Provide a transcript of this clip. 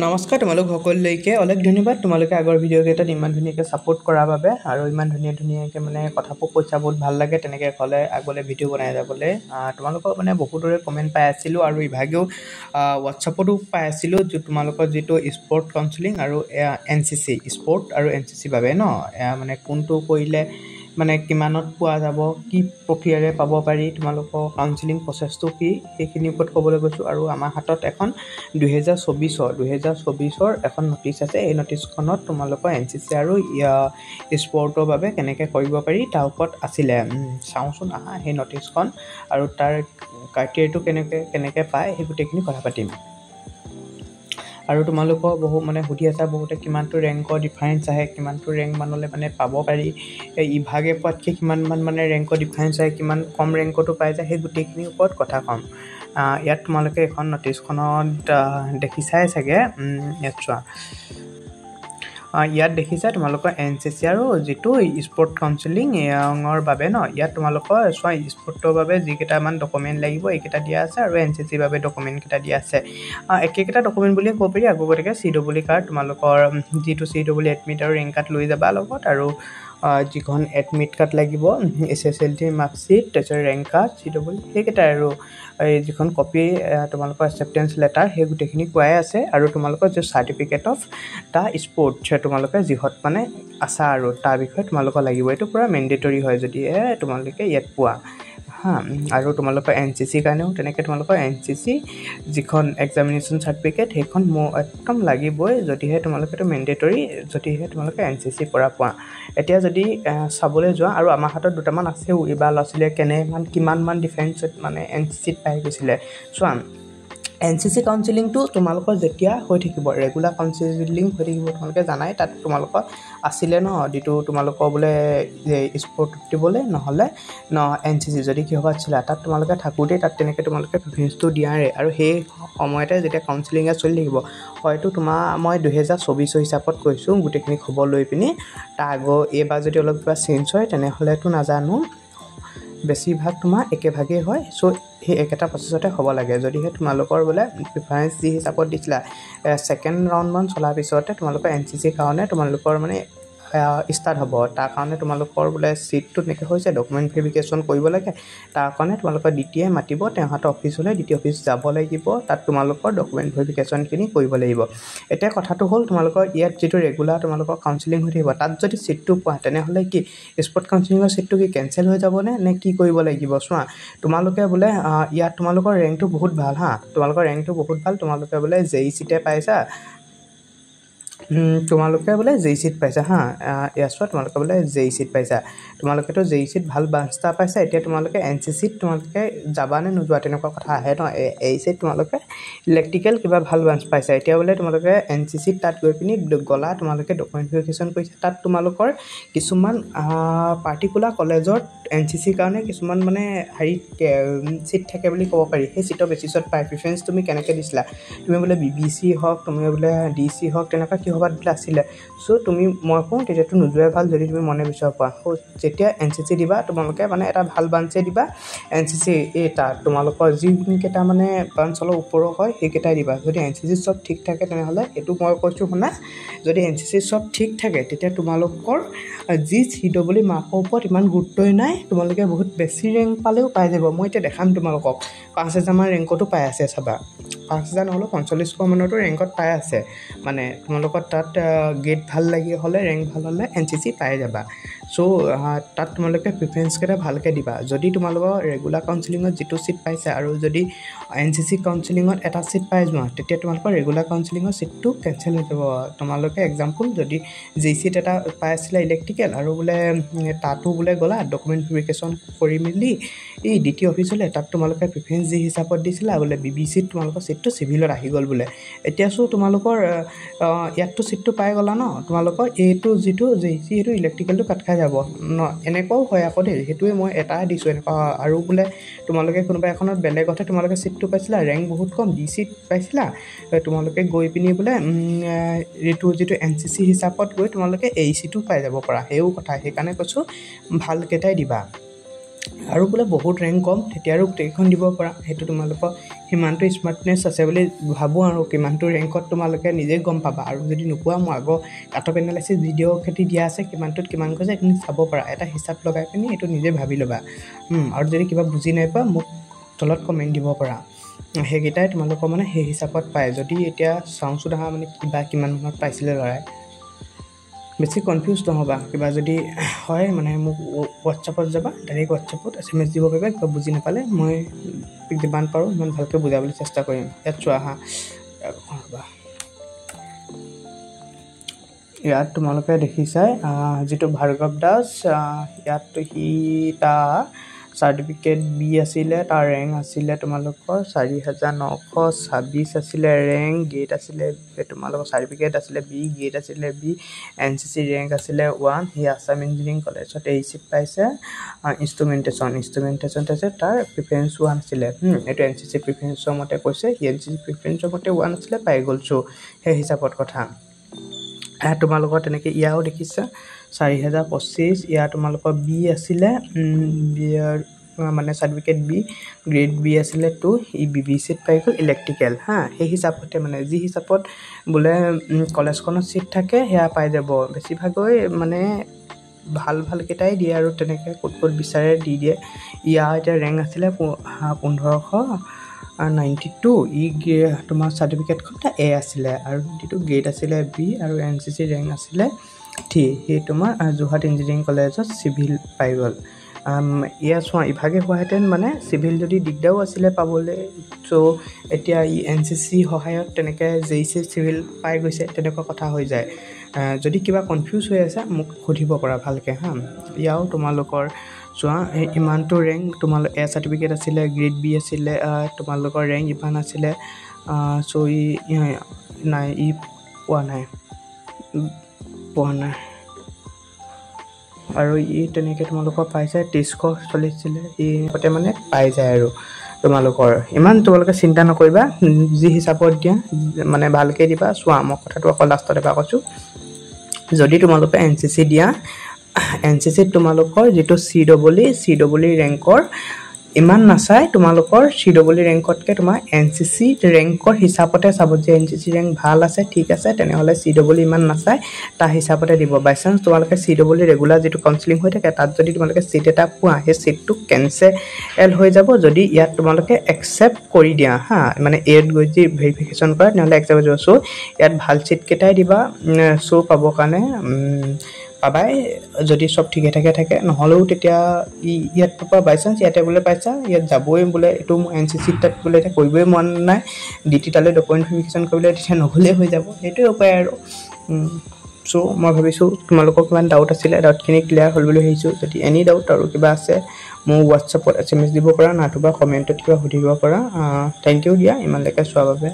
নমস্কাৰ তোমালোক সকলোলৈকে অলেখ ধন্যবাদ তোমালোকে আগৰ ভিডিঅ' কেইটাত ইমান ধুনীয়াকৈ ছাপোৰ্ট কৰাৰ বাবে আৰু ইমান ধুনীয়াকৈ মানে কথাবোৰ কৈছা বহুত ভাল লাগে তেনেকৈ ক'লে আগলৈ ভিডিঅ' বনাই যাবলৈ তোমালোকৰ মানে বহুতৰে কমেণ্ট পাই আছিলোঁ আৰু ইভাগেও হোৱাটছআপতো পাই আছিলোঁ তোমালোকৰ যিটো স্পৰ্ট কাউন্সেলিং আৰু NCC স্পৰ্ট আৰু NCC বাবে ন মানে কোনটো কৰিলে মানে কিমানত পোৱা যাব কি প্ৰক্ৰিয়াৰে পাব পাৰি তোমালোকৰ কাউন্সেলিং প্ৰচেছটো কি সেইখিনিৰ ওপৰত ক'বলৈ গৈছোঁ আৰু আমাৰ হাতত এখন 2024ৰ এখন নটিচ আছে এই নটিচখনত তোমালোকৰ NCC আৰু স্পৰ্টৰ বাবে কেনেকৈ কৰিব পাৰি তাৰ ওপৰত আছিলে চাওঁচোন আহা সেই নটিচখন আৰু তাৰ ক্ৰাইটেৰিয়াটো কেনেকৈ পায় সেই গোটেইখিনি কথা পাতিম আৰু তোমালোকৰ বহু মানে সুধি আছা বহুতে কিমানটো ৰেংকৰ ডিফাৰেঞ্চ আহে কিমানটো ৰেংক মানলৈ মানে পাব পাৰি ইভাগে পোৱাতকৈ কিমানমান মানে ৰেংকৰ ডিফাৰেঞ্চ আহে কিমান কম ৰেংকতো পাই যায় সেই গোটেইখিনিৰ ওপৰত কথা ক'ম ইয়াত তোমালোকে এখন নটিচখনত দেখিছাই চাগে ইয়াত চোৱা ইয়াত দেখিছা তোমালোকৰ NCC আৰু যিটো স্পৰ্ট কাউন্সেলিঙৰ বাবে ন ইয়াত তোমালোকৰ চোৱা স্পৰ্টৰ বাবে যিকেইটামান ডকুমেণ্ট লাগিব এইকেইটা দিয়া আছে আৰু NCCৰ বাবে ডকুমেণ্টকেইটা দিয়া আছে একেকেইটা ডকুমেণ্ট বুলিয়ে ক'ব পাৰি আগতীয়াকৈ CW কাৰ্ড তোমালোকৰ যিটো CW এডমিট আৰু ৰেংক কাৰ্ড লৈ যাবা লগত আৰু যিখন এডমিট কাৰ্ড লাগিব SSLC মাৰ্কশ্বিট তাৰপিছত ৰেংক কাৰ্ড CW সেইকেইটাই আৰু এই যিখন কপি তোমালোকৰ একচেপ্টেঞ্চ লেটাৰ সেই গোটেইখিনি কোৱাই আছে আৰু তোমালোকৰ যে চাৰ্টিফিকেট অফ দ্য স্পৰ্ট তোমালোকে যিহত মানে আছা আৰু তাৰ বিষয়ে তোমালোকৰ লাগিব এইটো পূৰা মেণ্ডেটৰী হয় যদিহে তোমালোকে ইয়াত পোৱা আৰু তোমালোকৰ NCCৰ কাৰণেও তেনেকৈ তোমালোকৰ NCC যিখন এক্সামিনেশ্যন চাৰ্টিফিকেট সেইখন একদম লাগিবই যদিহে তোমালোকে এইটো মেণ্ডেটৰী যদিহে তোমালোকে NCC পৰা পোৱা এতিয়া যদি চাবলৈ যোৱা আৰু আমাৰ হাতত দুটামান আছেও এইবাৰ ল'ৰা ছোৱালীয়ে কিমানমান ডিফাৰেঞ্চত মানে NCCত পাই গৈছিলে চোৱা NCC কাউন্সেলিংটো তোমালোকৰ যেতিয়া হৈ থাকিব ৰেগুলাৰ কাউন্সেলিং হৈ থাকিব তোমালোকে জানাই তাত তোমালোকৰ আছিলে ন যিটো তোমালোকৰ বোলে স্পৰ্ট দিবলৈ নহ'লে NCC যদি কিহবা আছিলে তাত তোমালোকে থাকোঁতেই তাত তেনেকৈ তোমালোকে প্ৰিফাৰেঞ্চটো দিয়াৰে আৰু সেই সময়তে যেতিয়া কাউন্সেলিঙে চলি থাকিব হয়তো মই 2024 হিচাপত কৈছোঁ গোটেইখিনি খবৰ লৈ পিনি তাৰ আগৰ এইবাৰ যদি অলপ কিবা চেঞ্জ হয় তেনেহ'লেতো নাজানো বেছিভাগ তোমাৰ একেভাগেই হয় চ' সেই একেটা প্ৰচেছতে হ'ব লাগে যদিহে তোমালোকৰ বোলে প্ৰিফাৰেঞ্চ যি হিচাপত দিছিলা ছেকেণ্ড ৰাউণ্ডমান চলাৰ পিছতে তোমালোকৰ NCCৰ কাৰণে তোমালোকৰ মানে ষ্টাৰ্ট হ'ব তাৰ কাৰণে তোমালোকৰ বোলে চিটটো তেনেকৈ হৈছে ডকুমেণ্ট ভেৰিফিকেশ্যন কৰিব লাগে তাৰ কাৰণে তোমালোকৰ DTI মাতিব তেওঁহাতৰ অফিচলৈ DTI অফিচ যাব লাগিব তাত তোমালোকৰ ডকুমেণ্ট ভেৰিফিকেশ্যনখিনি কৰিব লাগিব এতিয়া কথাটো হ'ল তোমালোকৰ ইয়াত যিটো ৰেগুলাৰ তোমালোকৰ কাউন্সেলিং হৈ থাকিব তাত যদি চিটটো পোৱা তেনেহ'লে কি স্পৰ্ট কাউন্সেলিঙৰ চিটটো কি কেঞ্চেল হৈ যাবনে নে কি কৰিব লাগিব চোৱা তোমালোকে বোলে ইয়াত তোমালোকৰ ৰেংকটো বহুত ভাল তোমালোকৰ ৰেংকটো বহুত ভাল তোমালোকে বোলে JECতে পাইছা তোমালোকে বোলে JECত পাইছা ইয়াত তোমালোকে বোলে JECত পাইছা তোমালোকেতো JECত ভাল বাঞ্চটা পাইছা এতিয়া তোমালোকে NCCত তোমালোকে যাবা নে নোযোৱা তেনেকুৱা কথা আহে ন এইচিত তোমালোকে ইলেক্ট্ৰিকেল কিবা ভাল বাঞ্চ পাইছা এতিয়া বোলে তোমালোকে NCCত তাত গৈ পিনি গলা তোমালোকে ডকুমেণ্ট ভেৰিফিকেশ্যন কৰিছা তাত তোমালোকৰ কিছুমান পাৰ্টিকুলাৰ কলেজত NCCৰ কাৰণে কিছুমান মানে চিট থাকে বুলি ক'ব পাৰি সেই চিটৰ বেচিছত পাই প্ৰিফাৰেঞ্চ তুমি কেনেকৈ দিছিলা তুমি বোলে BBC হওক তুমি বোলে DC হওক তেনেকুৱা কিহবাত বোলে আছিলে চ' মই কওঁ তেতিয়াতো নোযোৱাই ভাল যদি তুমি মনে বিচৰা পোৱা যেতিয়া NCC দিবা তোমালোকে মানে এটা ভাল বাঞ্চে দিবা NCC তাত তোমালোকৰ যিকেইটা মানে বাঞ্চ অলপ ওপৰৰ হয় সেইকেইটাই দিবা যদি NCC চব ঠিক থাকে তেনেহ'লে এইটো মই কৈছোঁ শুনা যদি NCC চব ঠিক থাকে তেতিয়া তোমালোকৰ যি CW মাৰ্কৰ ওপৰত ইমান গুৰুত্বই নাই তোমালোকে বহুত বেছি ৰেংক পালেও পাই যাব মই এতিয়া দেখাম তোমালোকক 5000মান ৰেংকতো পাই আছে চাবা 5000 নহ'লেও 4500 মানতো ৰেংকত পাই আছে মানে তোমালোকৰ তাত গেট ভাল লাগি হ'লে ৰেংক ভাল হ'লে NCC পাই যাবা চ' তাত তোমালোকে প্ৰিফাৰেঞ্চকেইটা ভালকৈ দিবা যদি তোমালোকৰ ৰেগুলাৰ কাউন্সেলিঙত যিটো চিট পাইছে আৰু যদি NCC কাউন্সেলিঙত এটা চিট পাই যোৱা তেতিয়া তোমালোকৰ ৰেগুলাৰ কাউন্সেলিঙৰ চিটটো কেঞ্চেল হৈ যাব তোমালোকে এক্সাম্পল যদি JECত এটা পাই আছিলে ইলেক্ট্ৰিকেল আৰু বোলে তাতো বোলে গ'লা ডকুমেণ্ট ভেৰিফিকেশ্যন কৰি মেলি এই DTI অফিচলৈ তাত তোমালোকে প্ৰিফাৰেঞ্চ যি হিচাপত দিছিলা বোলে BBCত তোমালোকৰ চিটটো চিভিলত আহি গ'ল বোলে এতিয়া তোমালোকৰ ইয়াততো চিটটো পাই গ'লা ন তোমালোকৰ এইটো যিটো JEC সেইটো ইলেক্ট্ৰিকেলটো কাট খাই যাব ন এনেকুৱাও হয় আকৌ দেই সেইটোৱে মই এটাই দিছোঁ এনেকুৱা আৰু বোলে তোমালোকে কোনোবা এখনত বেলেগতহে তোমালোকে চিটটো পাইছিলা ৰেংক বহুত কম DCত পাইছিলা তোমালোকে গৈ পিনি বোলে এইটো যিটো NCC হিচাপত গৈ তোমালোকে AECটো পাই যাব পৰা সেইও কথা সেইকাৰণে কৈছোঁ ভালকেইটাই দিবা আৰু বোলে বহুত ৰেংক কম তেতিয়া আৰু গোটেইখন দিব পৰা সেইটো তোমালোকৰ সিমানটো স্মাৰ্টনেছ আছে বুলি ভাবোঁ আৰু কিমানটো ৰেংকত তোমালোকে নিজে গম পাবা আৰু যদি নোপোৱা মই আগৰ কাট অফ এনালাইচিছ ভিডিঅ' খেতি দিয়া আছে কিমানটোত কিমান কৈছে এইখিনি চাব পৰা এটা হিচাপ লগাই পিনি এইটো নিজে ভাবি ল'বা আৰু যদি কিবা বুজি নাইপোৱা মোক তলত কমেণ্ট দিব পৰা সেইকেইটাই তোমালোকৰ মানে সেই হিচাপত পায় যদি এতিয়া চাওঁচোন আহা মানে কিবা কিমান মানত পাইছিলে ল'ৰাই বেছি কনফিউজ নহ'বা কিবা যদি হয় মানে মোক হোৱাটছআপত যাবা ডাইৰেক্ট হোৱাটছআপত SMS দিব পাৰিবা কিবা বুজি নাপালে মই যিমান পাৰোঁ ইমান ভালকৈ বুজাবলৈ চেষ্টা কৰিম ইয়াত চোৱা হা ইয়াত তোমালোকে দেখিছাই যিটো ভাৰ্গৱ দাস ইয়াত সি তাৰ চাৰ্টিফিকেট বি আছিলে তাৰ ৰেংক আছিলে তোমালোকৰ 4926 আছিলে ৰেংক গেট আছিলে তোমালোকৰ চাৰ্টিফিকেট আছিলে বি গেট আছিলে বি NCC ৰেংক আছিলে 1 সি আছাম ইঞ্জিনিয়াৰিং কলেজত এই চিট পাইছে ইনষ্ট্ৰুমেণ্টেশ্যন আছে তাৰ প্ৰিফাৰেঞ্চ 1 আছিলে এইটো NCC প্ৰিফাৰেঞ্চৰ মতে কৈছে সি NCC প্ৰিফাৰেঞ্চৰ মতে 1 আছিলে পাই গ'ল চ' সেই হিচাপত কথা তোমালোকৰ তেনেকৈ ইয়াও দেখিছা 4025 ইয়াৰ তোমালোকৰ বি আছিলে বিয়াৰ মানে চাৰ্টিফিকেট বি গ্ৰেড বি আছিলে 2 ই BB চিট পাই গ'ল ইলেক্ট্ৰিকেল সেই হিচাপতে মানে যি হিচাপত বোলে কলেজখনত চিট থাকে সেয়া পাই যাব বেছিভাগই মানে ভাল কেইটাই দিয়ে আৰু তেনেকৈ ক'ত বিচাৰে দি দিয়ে ইয়াৰ এতিয়া ৰেংক আছিলে 1592 ই তোমাৰ চাৰ্টিফিকেটখন এ আছিলে আৰু যিটো গ্ৰেড আছিলে বি আৰু NCC ৰেংক আছিলে ঠিক সেই তোমাৰ যোৰহাট ইঞ্জিনিয়াৰিং কলেজত চিভিল পাই গ'ল ইয়াৰ চোৱা ইভাগে হোৱাহেঁতেন মানে চিভিল যদি দিগদাৰো আছিলে পাবলৈ চ' এতিয়া ই NCC সহায়ত তেনেকৈ JC চিভিল পাই গৈছে তেনেকুৱা কথা হৈ যায় যদি কিবা কনফিউজ হৈ আছে মোক সুধিব পৰা ভালকৈ ইয়াও তোমালোকৰ চোৱা ইমানটো ৰেংক তোমালোক এ চাৰ্টিফিকেট আছিলে গ্ৰেড বি আছিলে তোমালোকৰ ৰেংক ইমান আছিলে চ' নাই ই পোৱা নাই আৰু ই তেনেকৈ তোমালোকৰ পাইছে 2300 চলিছিলে ই আগতে মানে পাই যায় আৰু তোমালোকৰ ইমান তোমালোকে চিন্তা নকৰিবা যি হিচাপত দিয়া মানে ভালকৈ দিবা চোৱা মই কথাটো অকল লাষ্টত এবাৰ কৈছোঁ যদি তোমালোকে NCC দিয়া NCCত তোমালোকৰ যিটো CEE ৰেংকৰ ইমান নাচাই তোমালোকৰ CEE ৰেংকতকৈ তোমাৰ NCC ৰেংকৰ হিচাপতে চাব যে NCC ৰেংক ভাল আছে ঠিক আছে তেনেহ'লে CEE ইমান নাচাই তাৰ হিচাপতে দিব বাই চান্স তোমালোকে CEE ৰেগুলাৰ যিটো কাউন্সেলিং হৈ থাকে তাত যদি তোমালোকে চিট এটা পোৱা সেই চিটটো কেনচেল হৈ যাব যদি ইয়াত তোমালোকে একচেপ্ট কৰি দিয়া মানে এড গৈ যি ভেৰিফিকেশ্যন কৰা তেনেহ'লে একচেপ্ট হৈ যাব চ' ইয়াত ভাল চিটকেইটাই দিবা চ' পাবৰ কাৰণে পাবাই যদি চব ঠিকে থাকে নহ'লেও তেতিয়া ইয়াত পাবা বাই চান্স ইয়াতে বোলে পাইছা ইয়াত যাবই বোলে এইটো NCC তাত বোলে এতিয়া কৰিবই মন নাই DT তালৈ ডকুমেণ্ট ভেৰিফিকেশ্যন কৰিবলৈ তেতিয়া নগ'লেই হৈ যাব সেইটোৱে উপায় আৰু চ' মই ভাবিছোঁ তোমালোকৰ কিমান ডাউট আছিলে ডাউটখিনি ক্লিয়াৰ হ'ল বুলি ভাবিছোঁ যদি এনি ডাউট আৰু কিবা আছে মোক হোৱাটছআপত SMS দিব পৰা নাইবা কমেণ্টত কিবা সুধিব পৰা থেংক ইউ দিয়া ইমানলৈকে চোৱাৰ বাবে